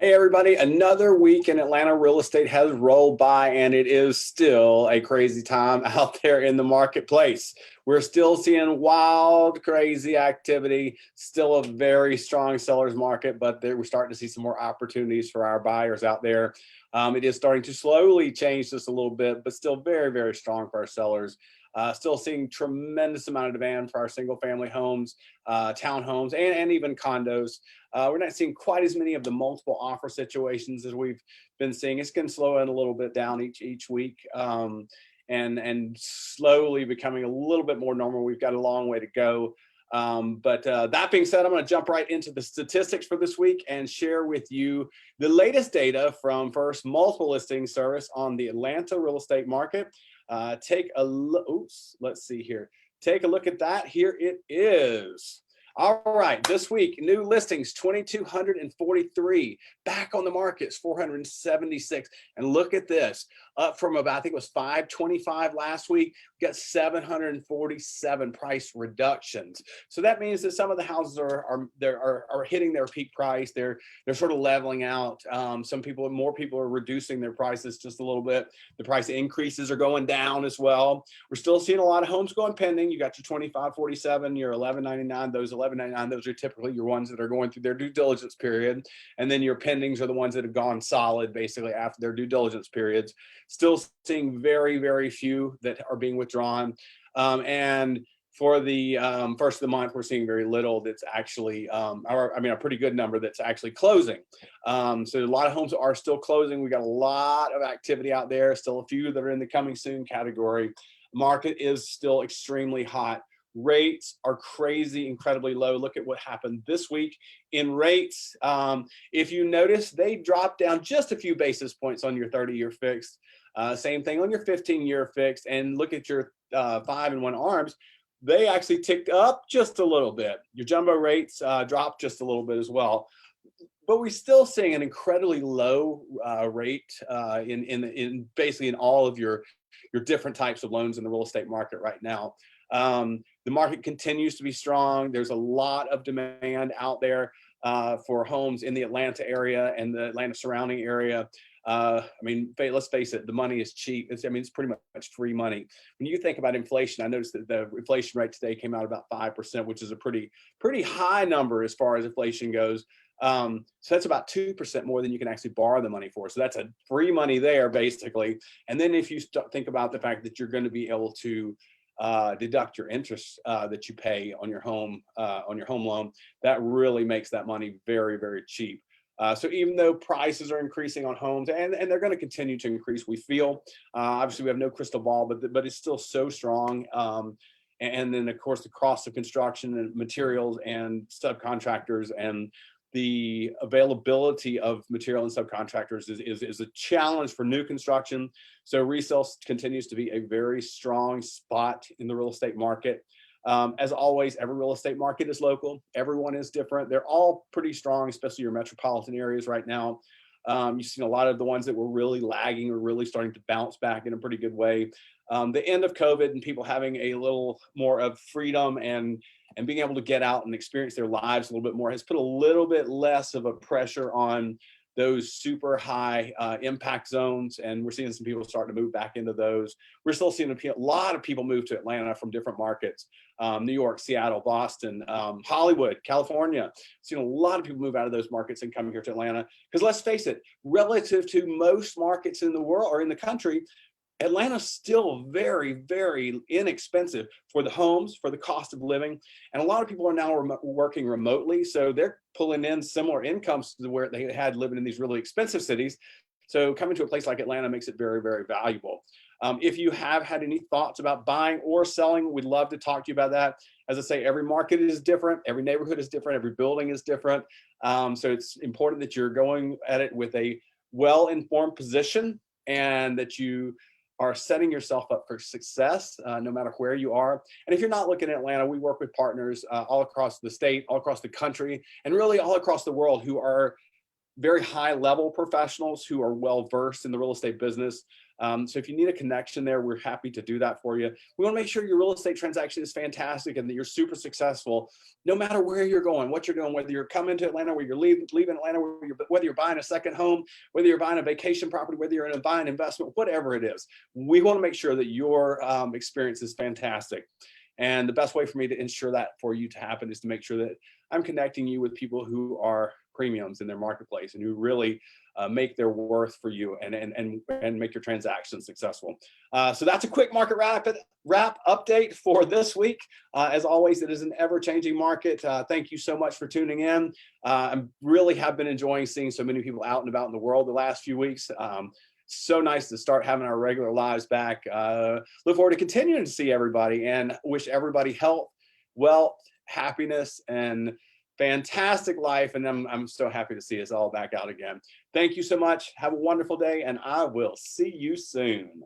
Hey everybody, another week in Atlanta real estate has rolled by and it is still a crazy time out there in the marketplace. We're still seeing wild, crazy activity, still a very strong seller's market, but we're starting to see some more opportunities for our buyers out there. It is starting to slowly change just a little bit, but still very, very strong for our sellers. Still seeing tremendous amount of demand for our single family homes, townhomes, and even condos. We're not seeing quite as many of the multiple offer situations as we've been seeing. It's going to slow in a little bit down each week, and slowly becoming a little bit more normal. We've got a long way to go. But that being said, I'm going to jump right into the statistics for this week and share with you the latest data from First Multiple Listing Service on the Atlanta real estate market. Take a look. Oops, let's see here. Take a look at that. Here it is. All right, this week, new listings, 2,243. Back on the market, 476. And look at this, up from about, I think it was 525 last week, we got 747 price reductions. So that means that some of the houses are hitting their peak price. They're sort of leveling out. More people are reducing their prices just a little bit. The price increases are going down as well. We're still seeing a lot of homes going pending. You got your 2547, your 1199, those 1199, those are typically your ones that are going through their due diligence period. And then your pendings are the ones that have gone solid basically after their due diligence periods. Still seeing very, very few that are being withdrawn. And for the first of the month, we're seeing very little that's actually, a pretty good number that's actually closing. So a lot of homes are still closing. We got a lot of activity out there, still a few that are in the coming soon category. Market is still extremely hot. Rates are crazy, incredibly low. Look at what happened this week in rates. If you notice, they dropped down just a few basis points on your 30-year fixed. Same thing on your 15-year fixed. And look at your 5-and-1 ARMs. They actually ticked up just a little bit. Your jumbo rates dropped just a little bit as well. But we're still seeing an incredibly low rate in basically in all of your different types of loans in the real estate market right now. The market continues to be strong. There's a lot of demand out there for homes in the Atlanta area and the Atlanta surrounding area. Let's face it, the money is cheap. It's pretty much free money. When you think about inflation, I noticed that the inflation rate today came out about 5%, which is a pretty high number as far as inflation goes. So that's about 2% more than you can actually borrow the money for. So that's a free money there, basically. And then if you think about the fact that you're going to be able to deduct your interest that you pay on your home loan, that really makes that money very, very cheap. So even though prices are increasing on homes, and they're going to continue to increase, we feel, obviously we have no crystal ball, but it's still so strong. And then of course the cost of construction and materials and subcontractors and the availability of material and subcontractors is a challenge for new construction. So resale continues to be a very strong spot in the real estate market. As always, every real estate market is local. Everyone is different. They're all pretty strong, especially your metropolitan areas right now. You've seen a lot of the ones that were really lagging are really starting to bounce back in a pretty good way. The end of COVID and people having a little more of freedom and being able to get out and experience their lives a little bit more has put a little bit less of a pressure on those super high impact zones. And we're seeing some people starting to move back into those. We're still seeing a lot of people move to Atlanta from different markets. New York, Seattle, Boston, Hollywood, California. Seeing a lot of people move out of those markets and come here to Atlanta. Because let's face it, relative to most markets in the world or in the country, Atlanta's still very, very inexpensive for the homes, for the cost of living. And a lot of people are now working remotely. So they're pulling in similar incomes to where they had living in these really expensive cities. So coming to a place like Atlanta makes it very, very valuable. If you have had any thoughts about buying or selling, we'd love to talk to you about that. As I say, every market is different. Every neighborhood is different. Every building is different. So it's important that you're going at it with a well-informed position and that you are setting yourself up for success no matter where you are. And if you're not looking at Atlanta, we work with partners all across the state, all across the country, and really all across the world who are very high level professionals who are well versed in the real estate business. So if you need a connection there, we're happy to do that for you. We want to make sure your real estate transaction is fantastic and that you're super successful, no matter where you're going, what you're doing, whether you're coming to Atlanta, whether you're leaving Atlanta, whether you're buying a second home, whether you're buying a vacation property, whether you're buying investment, whatever it is. We want to make sure that your experience is fantastic. And the best way for me to ensure that for you to happen is to make sure that I'm connecting you with people who are premiums in their marketplace and who really make their worth for you and make your transactions successful. So that's a quick market wrap update for this week. As always, it is an ever-changing market. Thank you so much for tuning in. I really have been enjoying seeing so many people out and about in the world the last few weeks. So nice to start having our regular lives back. Look forward to continuing to see everybody and wish everybody health, wealth, happiness, and fantastic life. And I'm so happy to see us all back out again. Thank you so much. Have a wonderful day, and I will see you soon.